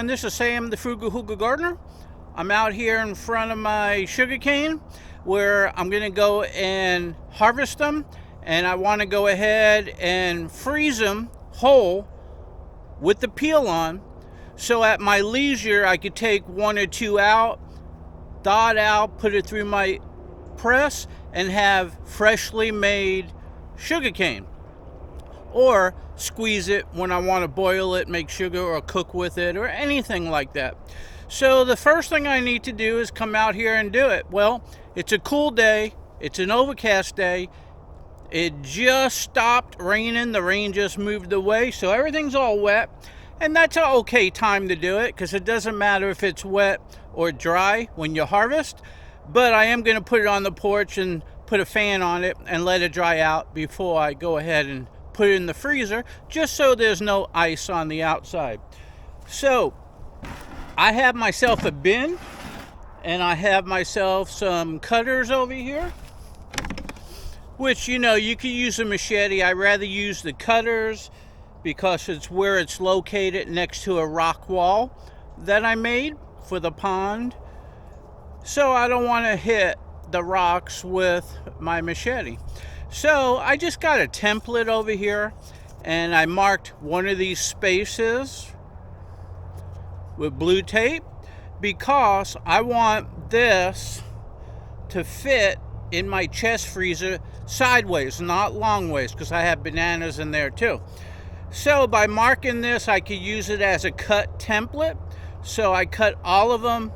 everyone, this is Sam the Frugal Hugel Gardener. I'm out here in front of my sugarcane where I'm going to go and harvest them, and I want to go ahead and freeze them whole with the peel on, so at my leisure I could take one or two out, thaw it out, put it through my press, and have freshly made sugarcane. Or squeeze it when I want to boil it, make sugar, or cook with it, or anything like that. So the first thing I need to do is come out here and do it. Well, it's a cool day. It's an overcast day. It just stopped raining. The rain just moved away, so everything's all wet. And that's an okay time to do it, because it doesn't matter if it's wet or dry when you harvest. But I am going to put it on the porch and put a fan on it and let it dry out before I go ahead and put it in the freezer, just so there's no ice on the outside. So I have myself a bin, and I have myself some cutters over here, which, you know, you can use a machete. I rather use the cutters because it's where it's located, next to a rock wall that I made for the pond, so I don't want to hit the rocks with my machete. So I just got a template over here, and I marked one of these spaces with blue tape because I want this to fit in my chest freezer sideways, not long ways, because I have bananas in there too. So by marking this, I could use it as a cut template. So I cut all of them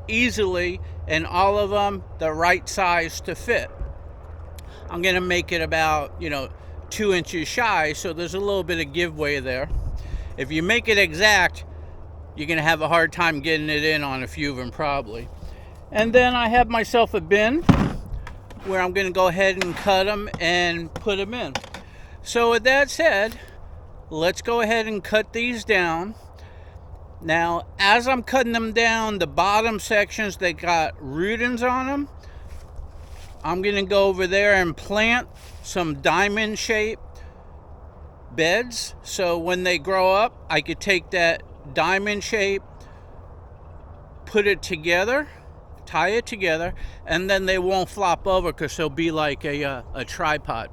easily, and all of them the right size to fit. I'm going to make it about, 2 inches shy, so there's a little bit of giveaway there. If you make it exact, you're going to have a hard time getting it in on a few of them probably. And then I have myself a bin where I'm going to go ahead and cut them and put them in. So with that said, let's go ahead and cut these down. Now, as I'm cutting them down, the bottom sections, they got rootings on them. I'm going to go over there and plant some diamond shaped beds, so when they grow up, I could take that diamond shape, put it together, tie it together, and then they won't flop over because they'll be like a tripod.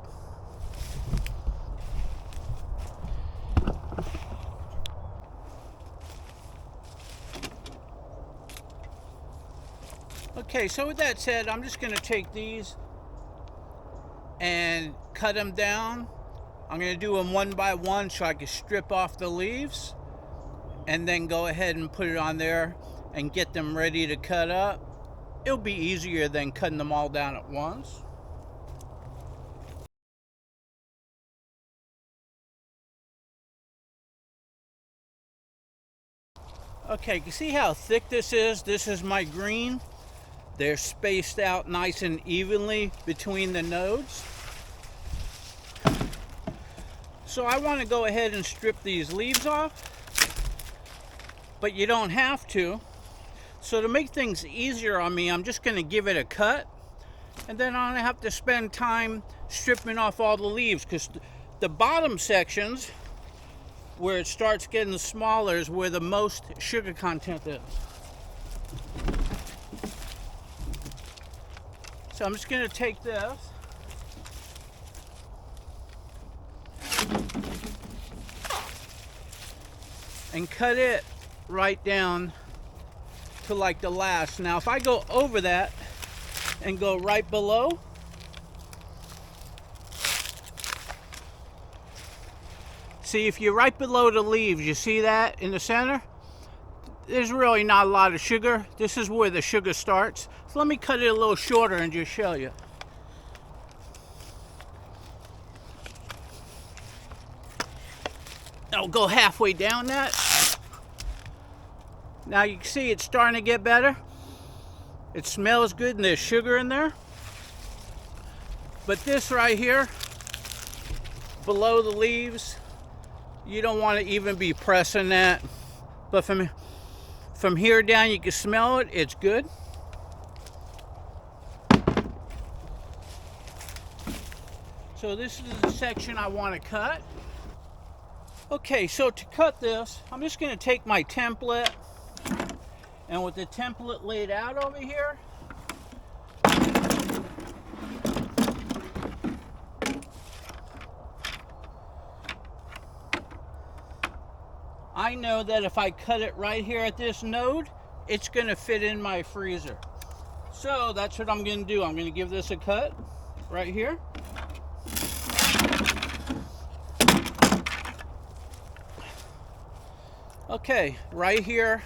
Okay, so with that said, I'm just going to take these and cut them down. I'm going to do them one by one so I can strip off the leaves, and then go ahead and put it on there and get them ready to cut up. It'll be easier than cutting them all down at once. Okay, you see how thick this is? This is my green. They're spaced out nice and evenly between the nodes. So I want to go ahead and strip these leaves off, but you don't have to. So to make things easier on me, I'm just going to give it a cut, and then I don't have to spend time stripping off all the leaves, because the bottom sections where it starts getting smaller is where the most sugar content is. So I'm just going to take this and cut it right down to like the last. Now if I go over that and go right below, see, if you're right below the leaves, you see that in the center? There's really not a lot of sugar. This is where the sugar starts. So let me cut it a little shorter and just show you. I'll go halfway down that. Now you can see it's starting to get better. It smells good and there's sugar in there. But this right here, below the leaves, you don't want to even be pressing that. But from here down, you can smell it. It's good. So this is the section I want to cut. Okay, so to cut this, I'm just going to take my template And with the template laid out over here, I know that if I cut it right here at this node, it's going to fit in my freezer. So that's what I'm going to do. I'm going to give this a cut right here. Okay, right here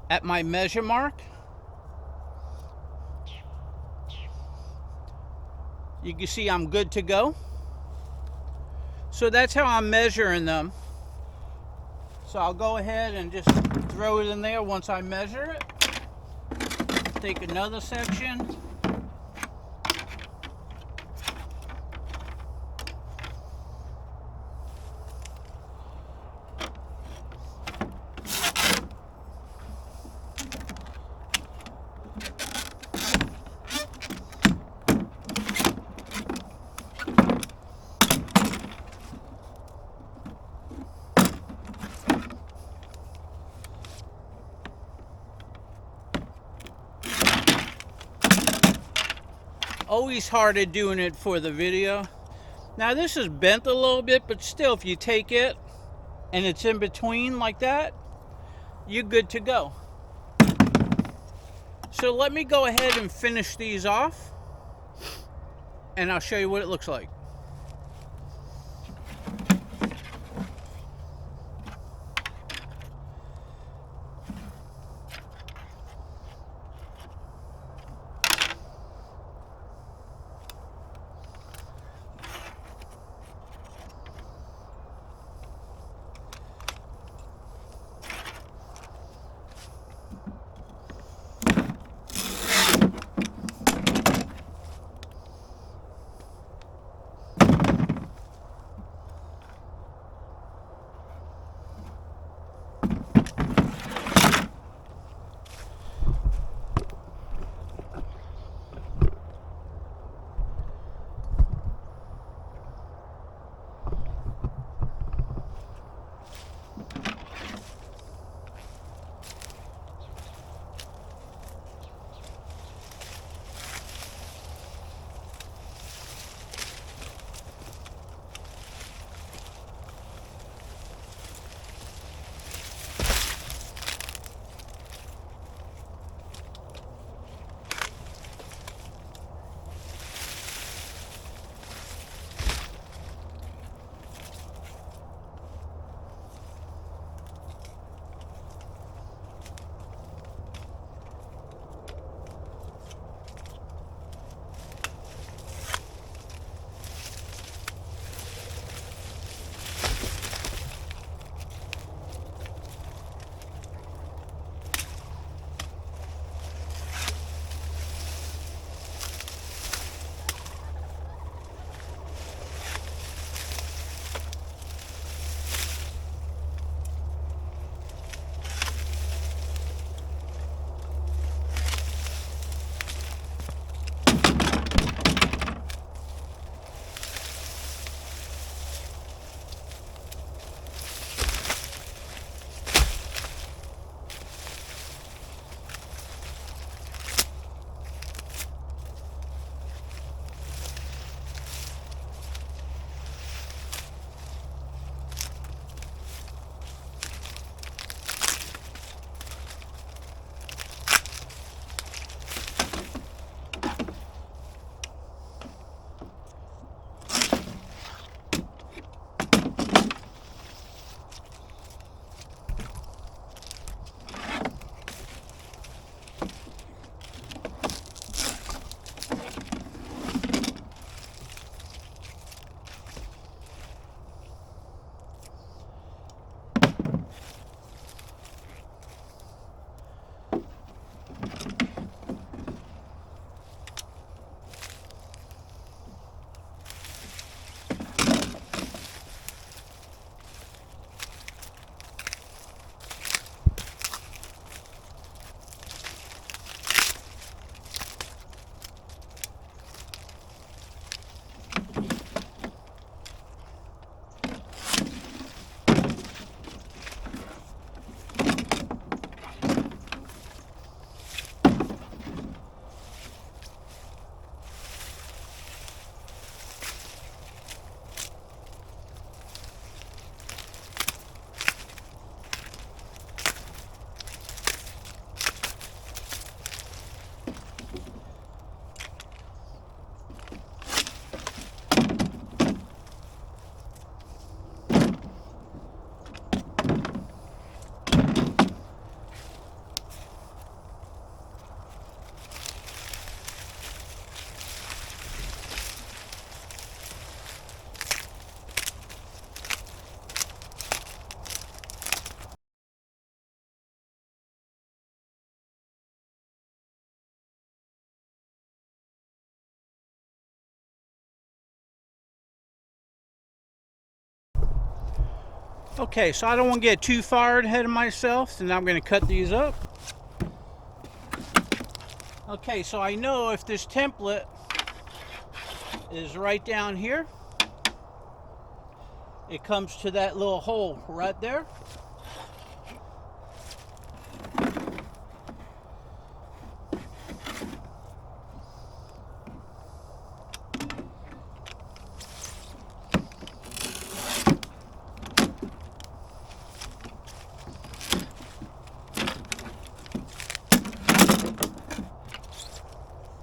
at my measure mark, you can see I'm good to go. So that's how I'm measuring them. So I'll go ahead and just throw it in there once I measure it. Take another section. Always harder doing it for the video. Now this is bent a little bit, but still, if you take it and it's in between like that, you're good to go. So let me go ahead and finish these off, and I'll show you what it looks like. Okay, so I don't want to get too far ahead of myself, so now I'm going to cut these up. Okay, so I know if this template is right down here, it comes to that little hole right there.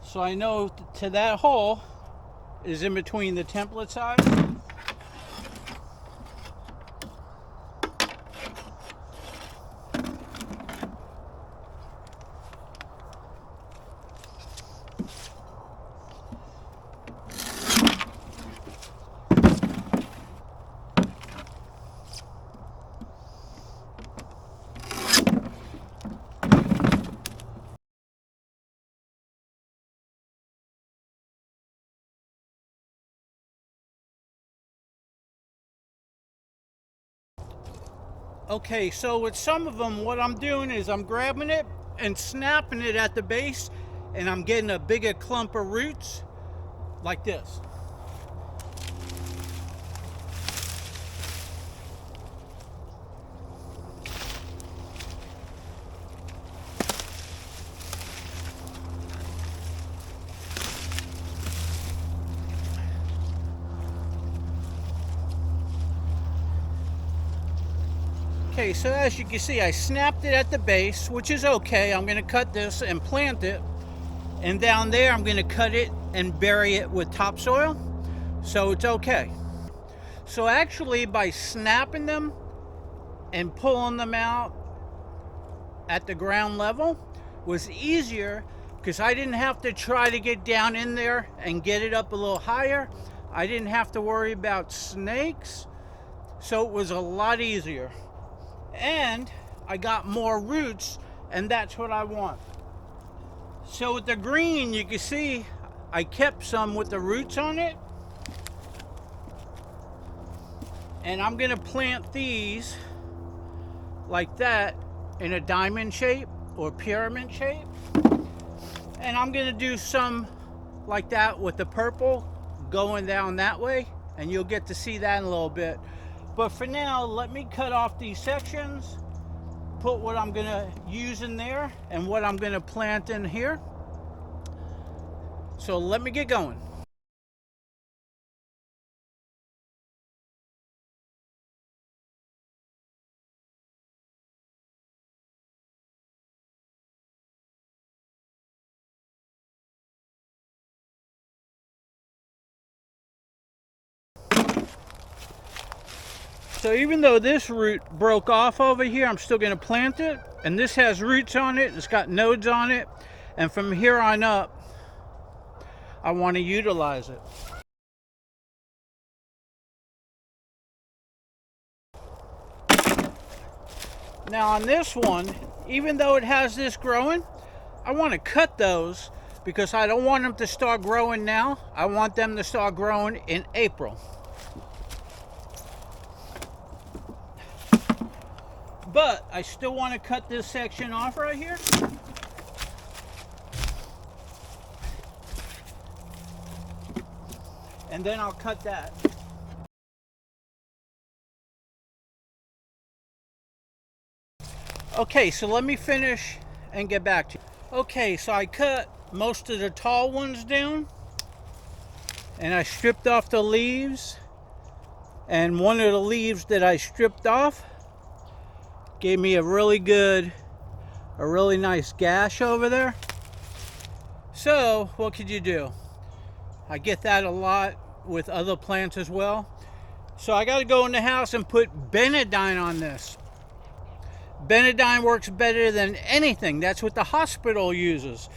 So I know to that hole is in between the template side. Okay, so with some of them, what I'm doing is I'm grabbing it and snapping it at the base, and I'm getting a bigger clump of roots like this. Okay, so as you can see, I snapped it at the base, which is okay. I'm going to cut this and plant it. And down there, I'm going to cut it and bury it with topsoil. So it's okay. So actually, by snapping them and pulling them out at the ground level was easier because I didn't have to try to get down in there and get it up a little higher. I didn't have to worry about snakes. So it was a lot easier. And I got more roots, and that's what I want. So with the green, you can see I kept some with the roots on it. And I'm gonna plant these like that in a diamond shape or pyramid shape. And I'm gonna do some like that with the purple going down that way, and you'll get to see that in a little bit. But for now, let me cut off these sections, put what I'm gonna use in there and what I'm gonna plant in here. So let me get going. So even though this root broke off over here, I'm still going to plant it. And this has roots on it. It's got nodes on it. And from here on up, I want to utilize it. Now on this one, even though it has this growing, I want to cut those because I don't want them to start growing now. I want them to start growing in April. But I still want to cut this section off right here. And then I'll cut that. Okay, so let me finish and get back to you. Okay, so I cut most of the tall ones down. And I stripped off the leaves. And one of the leaves that I stripped off gave me a really nice gash over there. So what could you do? I get that a lot with other plants as well. So I got to go in the house and put Benadine on this. Benadine works better than anything. That's what the hospital uses.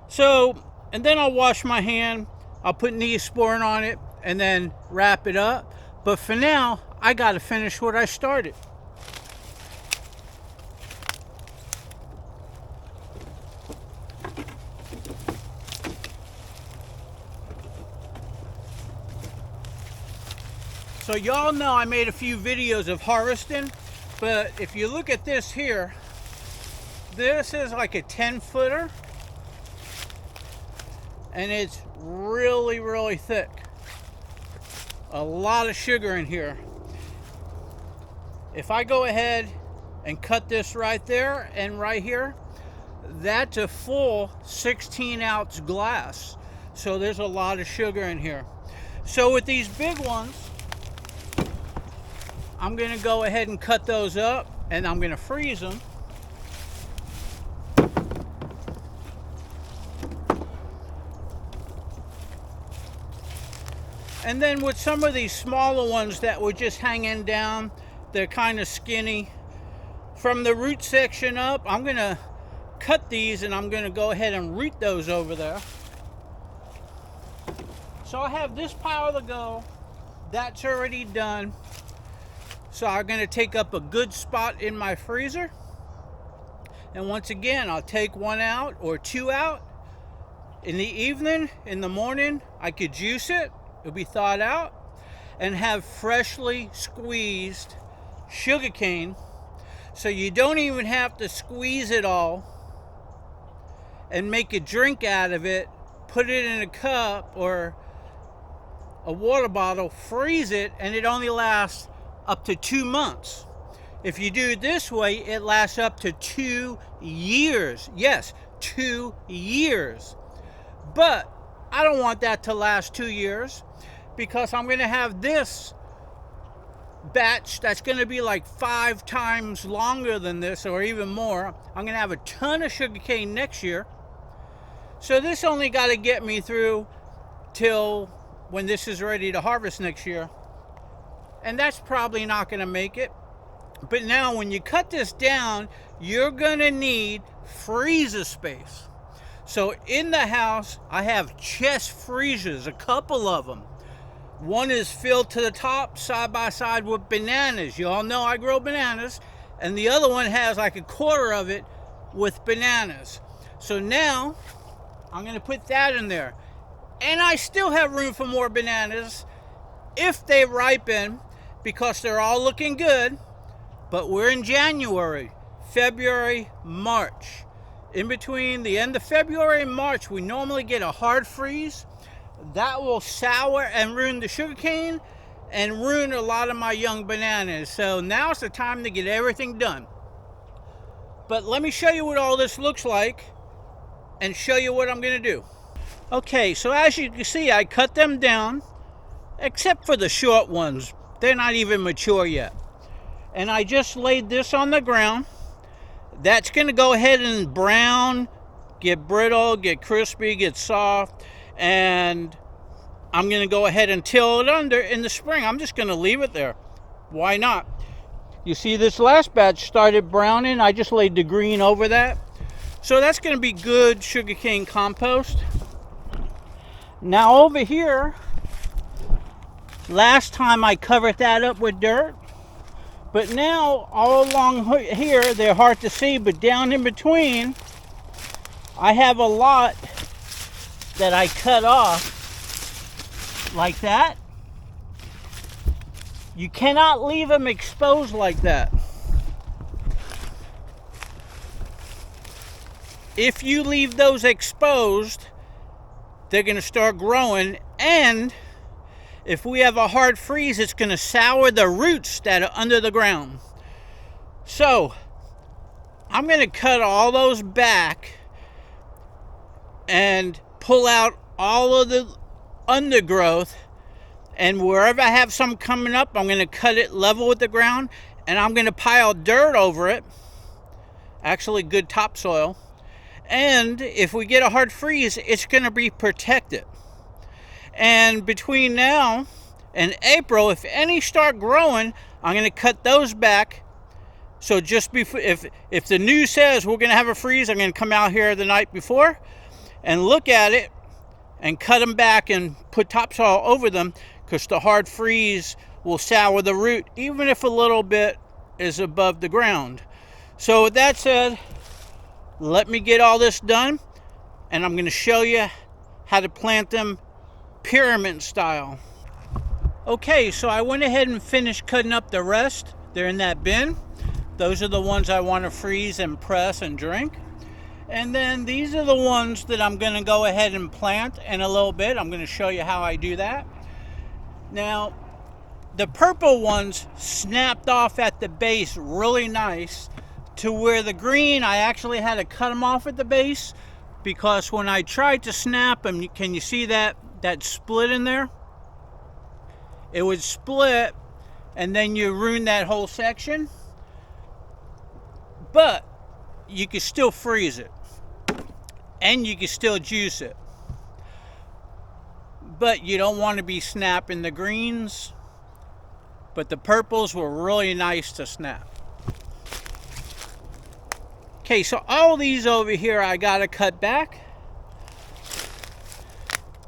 So, and then I'll wash my hand. I'll put Neosporin on it and then wrap it up. But for now, I got to finish what I started. So y'all know I made a few videos of harvesting, but if you look at this here, this is like a 10-footer, and it's really, really thick. A lot of sugar in here. If I go ahead and cut this right there and right here, that's a full 16-ounce glass. So there's a lot of sugar in here. So with these big ones, I'm gonna go ahead and cut those up, and I'm gonna freeze them. And then with some of these smaller ones that were just hanging down, they're kind of skinny. From the root section up, I'm gonna cut these and I'm gonna go ahead and root those over there. So I have this pile to go. That's already done. So I'm gonna take up a good spot in my freezer. And once again, I'll take one out or two out. In the evening, in the morning, I could juice it. It'll be thawed out. And have freshly squeezed sugarcane. So you don't even have to squeeze it all and make a drink out of it. Put it in a cup or a water bottle, freeze it, and it only lasts up to 2 months. If you do it this way, it lasts up to 2 years. Yes, 2 years. But I don't want that to last 2 years, because I'm going to have this batch that's going to be like 5 times longer than this, or even more. I'm going to have a ton of sugarcane next year. So this only got to get me through till when this is ready to harvest next year. And that's probably not going to make it. But now when you cut this down, you're going to need freezer space. So in the house, I have chest freezers, a couple of them. One is filled to the top, side by side with bananas. You all know I grow bananas. And the other one has like a quarter of it with bananas. So now I'm going to put that in there. And I still have room for more bananas if they ripen, because they're all looking good. But we're in January, February, March. In between the end of February and March, we normally get a hard freeze. That will sour and ruin the sugarcane and ruin a lot of my young bananas. So now's the time to get everything done. But let me show you what all this looks like and show you what I'm going to do. Okay, so as you can see, I cut them down, except for the short ones. They're not even mature yet. And I just laid this on the ground. That's going to go ahead and brown, get brittle, get crispy, get soft. And I'm going to go ahead and till it under in the spring. I'm just going to leave it there. Why not? You see, this last batch started browning. I just laid the green over that. So that's going to be good sugarcane compost. Now over here, last time I covered that up with dirt. But now, all along here, they're hard to see, but down in between, I have a lot that I cut off like that. You cannot leave them exposed like that. If you leave those exposed, they're going to start growing, and if we have a hard freeze, it's going to sour the roots that are under the ground. So I'm going to cut all those back and pull out all of the undergrowth, and wherever I have some coming up, I'm going to cut it level with the ground, and I'm going to pile dirt over it, actually good topsoil. And if we get a hard freeze, it's going to be protected. And between now and April, if any start growing, I'm going to cut those back. So just before, if the news says we're going to have a freeze, I'm going to come out here the night before and look at it and cut them back and put topsoil over them, because the hard freeze will sour the root, even if a little bit is above the ground. So with that said, let me get all this done, and I'm going to show you how to plant them pyramid style. Okay, so I went ahead and finished cutting up the rest. They're in that bin. Those are the ones I want to freeze and press and drink. And then these are the ones that I'm going to go ahead and plant in a little bit. I'm going to show you how I do that. Now, the purple ones snapped off at the base really nice, to where the green, I actually had to cut them off at the base, because when I tried to snap them, can you see that split in there? It would split, and then you ruin that whole section. But you can still freeze it, and you can still juice it. But you don't want to be snapping the greens. But the purples were really nice to snap. Okay, so all these over here I gotta cut back.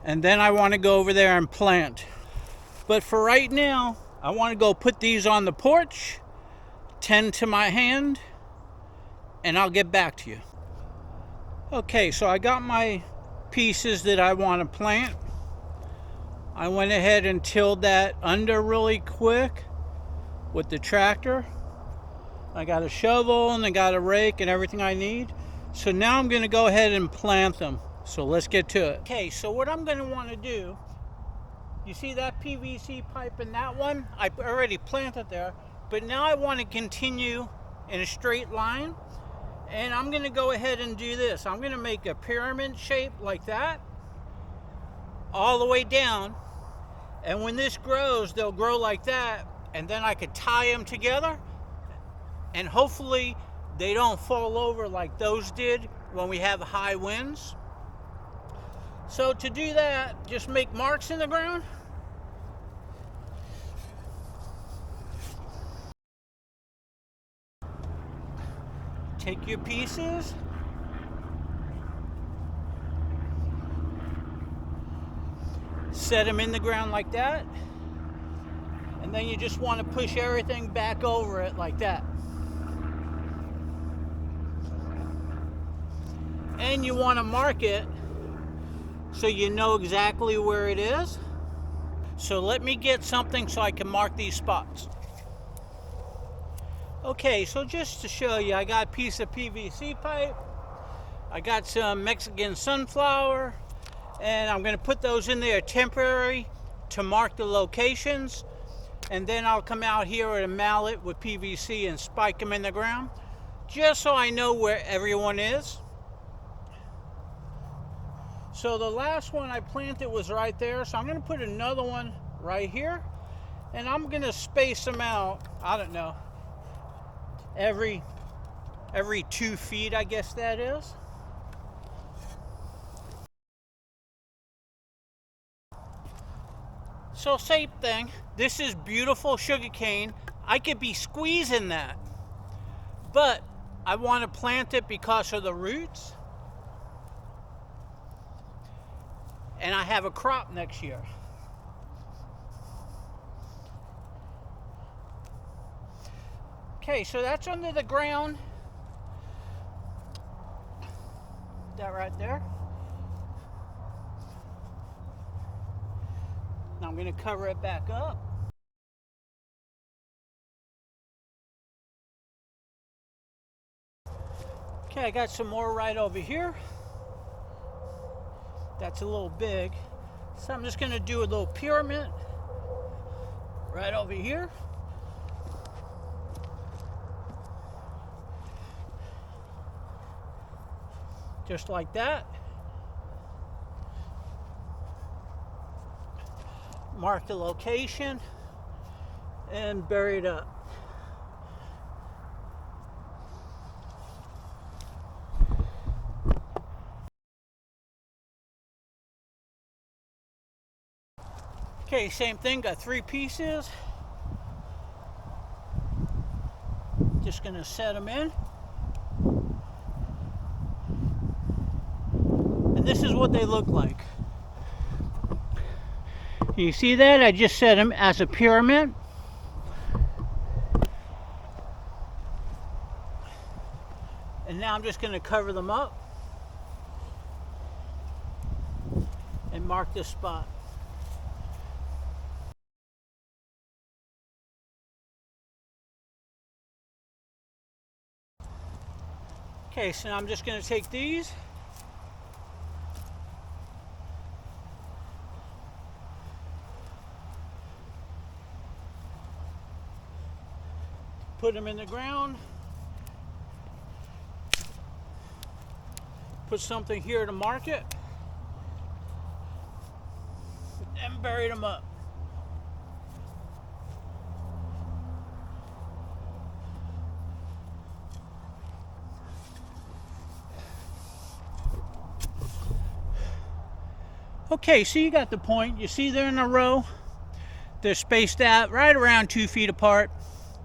And then I want to go over there and plant. But for right now, I want to go put these on the porch, tend to my hand, and I'll get back to you. Okay, so I got my pieces that I want to plant. I went ahead and tilled that under really quick with the tractor. I got a shovel and I got a rake and everything I need. So now I'm going to go ahead and plant them. So let's get to it. Okay, so what I'm going to want to do, you see that PVC pipe in that one? I already planted there, but now I want to continue in a straight line. And I'm going to go ahead and do this. I'm going to make a pyramid shape like that, all the way down. And when this grows, they'll grow like that. And then I could tie them together. And hopefully they don't fall over like those did when we have high winds. So to do that, just make marks in the ground. Take your pieces, set them in the ground like that, and then you just want to push everything back over it like that. And you want to mark it so you know exactly where it is. So let me get something so I can mark these spots. Okay, so just to show you, I got a piece of PVC pipe, I got some Mexican sunflower, and I'm going to put those in there temporary to mark the locations, and then I'll come out here with a mallet with PVC and spike them in the ground, just so I know where everyone is. So the last one I planted was right there, so I'm going to put another one right here, and I'm going to space them out, I don't know, every 2 feet, I guess that is. So same thing, this is beautiful sugarcane. I could be squeezing that, but I want to plant it because of the roots, and I have a crop next year. Okay, so that's under the ground. That right there. Now I'm going to cover it back up. Okay, I got some more right over here. That's a little big. So I'm just going to do a little pyramid right over here. Just like that. Mark the location and bury it up. Okay, same thing, got 3 pieces. Just gonna set them in. And this is what they look like. You see that? I just set them as a pyramid. And now I'm just going to cover them up and mark this spot. Okay, so now I'm just going to take these. Put them in the ground. Put something here to mark it. And bury them up. Okay, so you got the point. You see they're in a row. They're spaced out right around 2 feet apart.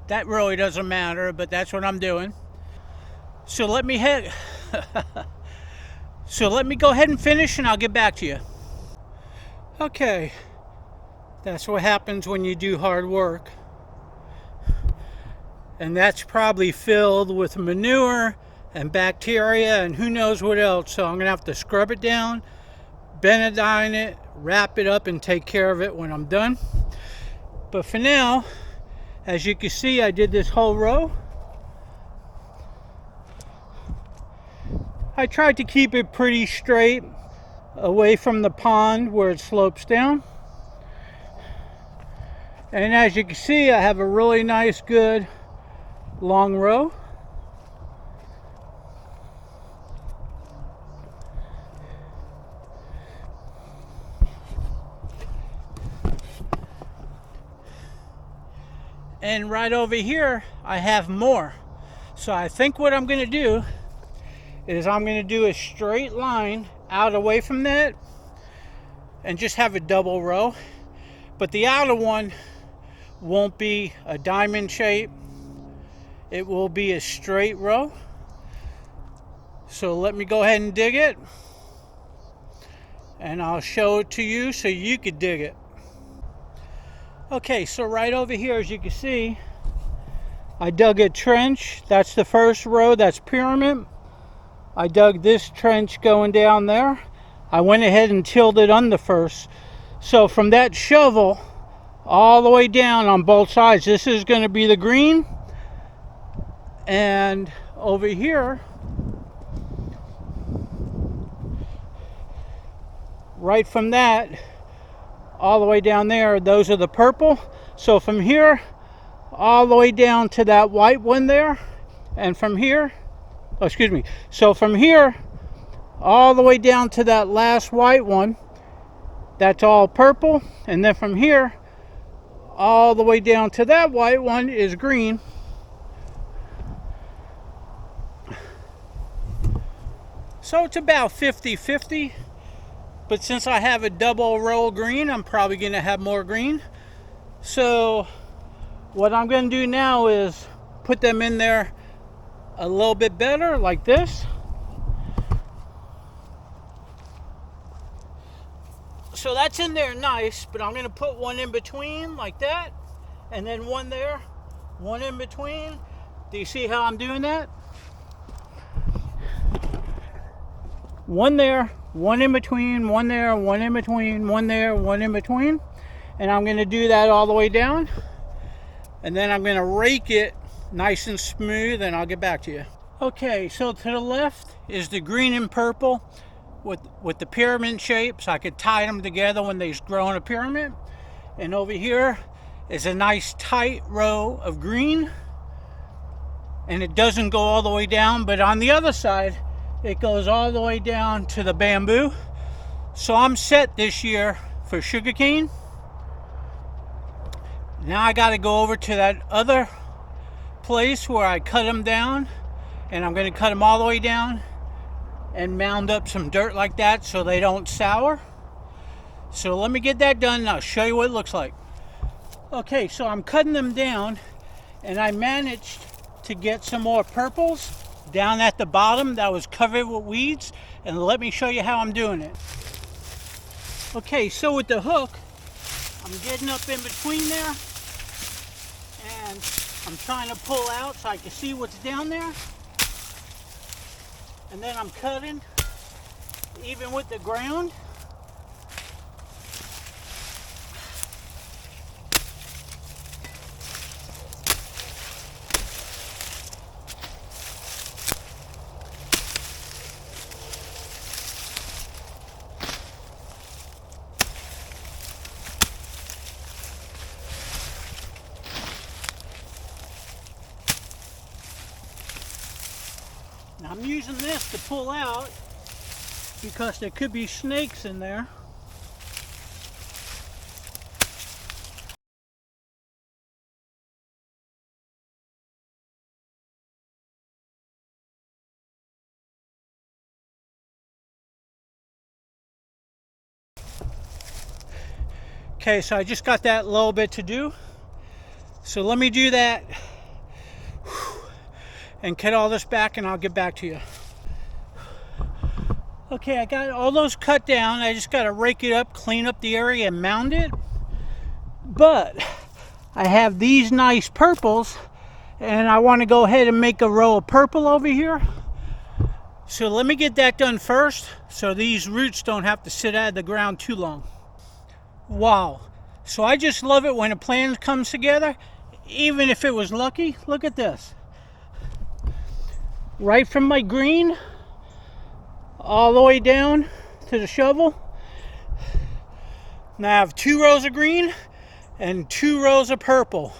That really doesn't matter, but that's what I'm doing. So let me go ahead and finish, and I'll get back to you. Okay, that's what happens when you do hard work. And that's probably filled with manure and bacteria and who knows what else. So I'm gonna have to scrub it down, benadine it, wrap it up, and take care of it when I'm done. But for now, as you can see, I did this whole row. I tried to keep it pretty straight away from the pond where it slopes down. And as you can see, I have a really nice, good long row. And right over here, I have more. So I think what I'm gonna do is I'm gonna do a straight line out away from that and just have a double row. But the outer one won't be a diamond shape. It will be a straight row. So let me go ahead and dig it. And I'll show it to you so you could dig it. Okay, so right over here, as you can see, I dug a trench. That's the first row, that's pyramid. I dug this trench going down there. I went ahead and tilled it under first. So from that shovel all the way down on both sides, this is going to be the green. And over here, right from that all the way down there, those are the purple. So from here all the way down to that white one there, and from here, oh, excuse me, so from here all the way down to that last white one, that's all purple. And then from here all the way down to that white one is green. So it's about 50-50. But since I have a double row green, I'm probably going to have more green. So what I'm going to do now is put them in there a little bit better, like this. So that's in there nice, but I'm going to put one in between like that, and then one there, one in between. Do you see how I'm doing that? One there, one in between, one there, one in between, one there, one in between. And I'm going to do that all the way down. And then I'm going to rake it nice and smooth, and I'll get back to you. Okay, so to the left is the green and purple with the pyramid shape, so I could tie them together when they grow in a pyramid. And over here is a nice tight row of green. And it doesn't go all the way down, but on the other side, it goes all the way down to the bamboo. So I'm set this year for sugarcane. Now I got to go over to that other place where I cut them down, and I'm going to cut them all the way down and mound up some dirt like that so they don't sour. So let me get that done and I'll show you what it looks like. Okay, so I'm cutting them down, and I managed to get some more purples down at the bottom that was covered with weeds, and let me show you how I'm doing it. Okay, so with the hook, I'm getting up in between there, and I'm trying to pull out so I can see what's down there. And then I'm cutting even with the ground. using this to pull out because there could be snakes in there. Okay, so I just got that little bit to do. So let me do that and cut all this back and I'll get back to you. Okay, I got all those cut down. I just got to rake it up, clean up the area and mound it. But I have these nice purples and I want to go ahead and make a row of purple over here. So let me get that done first so these roots don't have to sit out of the ground too long. Wow. So I just love it when a plan comes together, even if it was lucky. Look at this. Right from my green all the way down to the shovel. Now I have 2 rows of green and 2 rows of purple.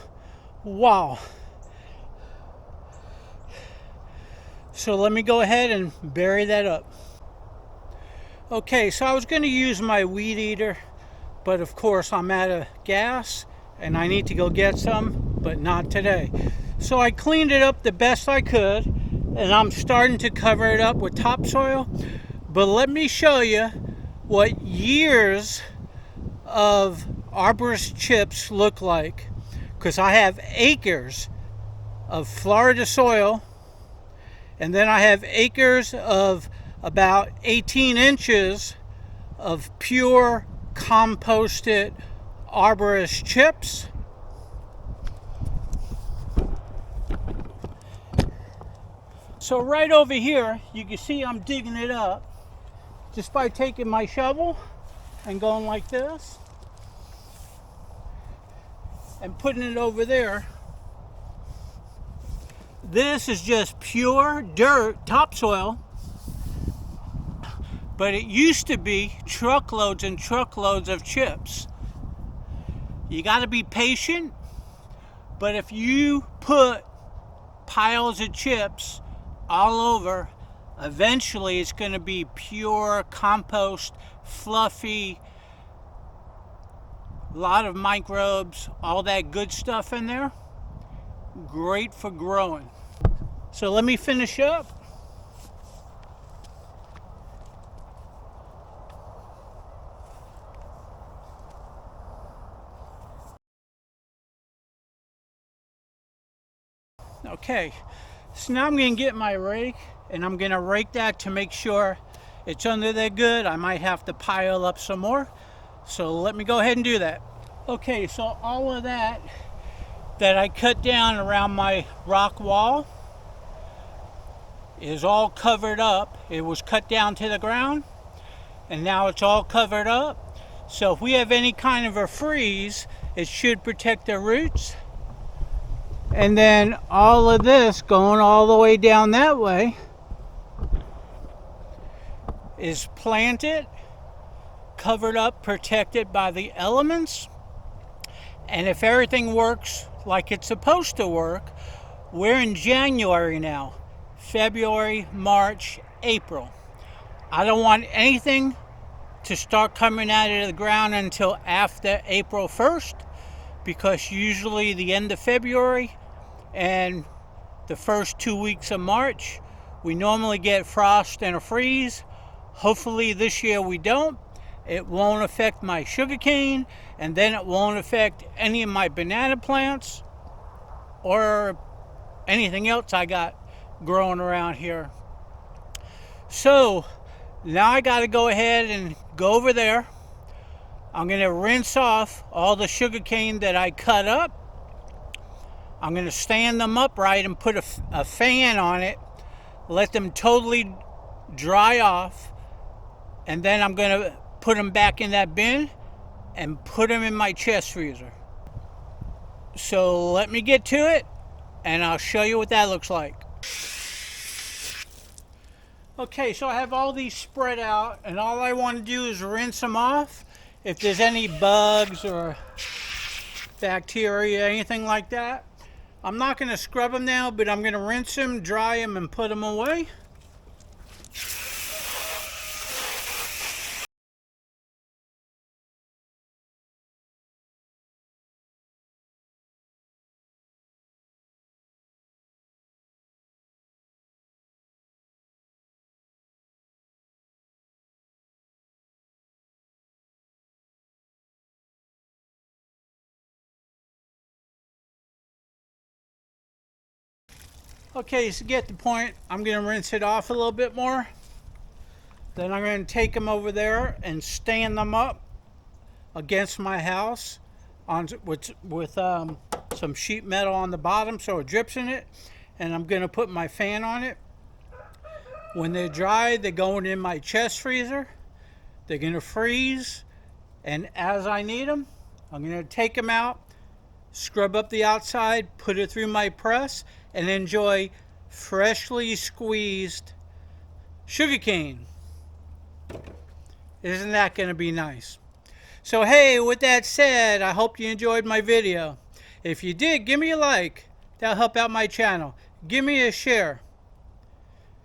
Wow. So let me go ahead and bury that up. Okay, so I was going to use my weed eater, but of course I'm out of gas and I need to go get some, but not today. So I cleaned it up the best I could and I'm starting to cover it up with topsoil. But let me show you what years of arborist chips look like, because I have acres of Florida soil and then I have acres of about 18 inches of pure composted arborist chips. So right over here, you can see I'm digging it up just by taking my shovel and going like this and putting it over there. This is just pure dirt, topsoil, but it used to be truckloads and truckloads of chips. You got to be patient, but if you put piles of chips all over, eventually it's going to be pure compost, fluffy, a lot of microbes, all that good stuff in there. Great for growing. So let me finish up. Okay, so now I'm going to get my rake and I'm going to rake that to make sure it's under there good. I might have to pile up some more. So let me go ahead and do that. Okay, so all of that I cut down around my rock wall is all covered up. It was cut down to the ground and now it's all covered up. So if we have any kind of a freeze, it should protect the roots. And then all of this going all the way down that way is planted, covered up, protected by the elements. And if everything works like it's supposed to work, we're in January now, February, March, April. I don't want anything to start coming out of the ground until after April 1st, because usually the end of February and the first 2 weeks of March, we normally get frost and a freeze. Hopefully this year we don't. It won't affect my sugarcane, and then it won't affect any of my banana plants or anything else I got growing around here. So now I got to go ahead and go over there. I'm going to rinse off all the sugarcane that I cut up. I'm going to stand them upright and put a fan on it, let them totally dry off, and then I'm going to put them back in that bin and put them in my chest freezer. So let me get to it and I'll show you what that looks like. Okay, so I have all these spread out and all I want to do is rinse them off. If there's any bugs or bacteria, anything like that. I'm not going to scrub them now, but I'm going to rinse them, dry them, and put them away. Okay, so get the point. I'm going to rinse it off a little bit more. Then I'm going to take them over there and stand them up against my house with some sheet metal on the bottom so it drips in it. And I'm going to put my fan on it. When they're dry, they're going in my chest freezer. They're going to freeze. And as I need them, I'm going to take them out, scrub up the outside, put it through my press, and enjoy freshly squeezed sugarcane. Isn't that going to be nice? So hey, with that said, I hope you enjoyed my video. If you did, give me a like. That'll help out my channel. Give me a share.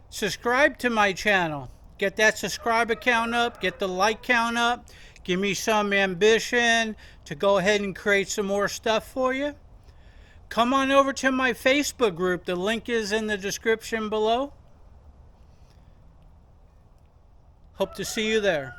Subscribe to my channel. Get that subscriber count up. Get the like count up. Give me some ambition to go ahead and create some more stuff for you. Come on over to my Facebook group. The link is in the description below. Hope to see you there.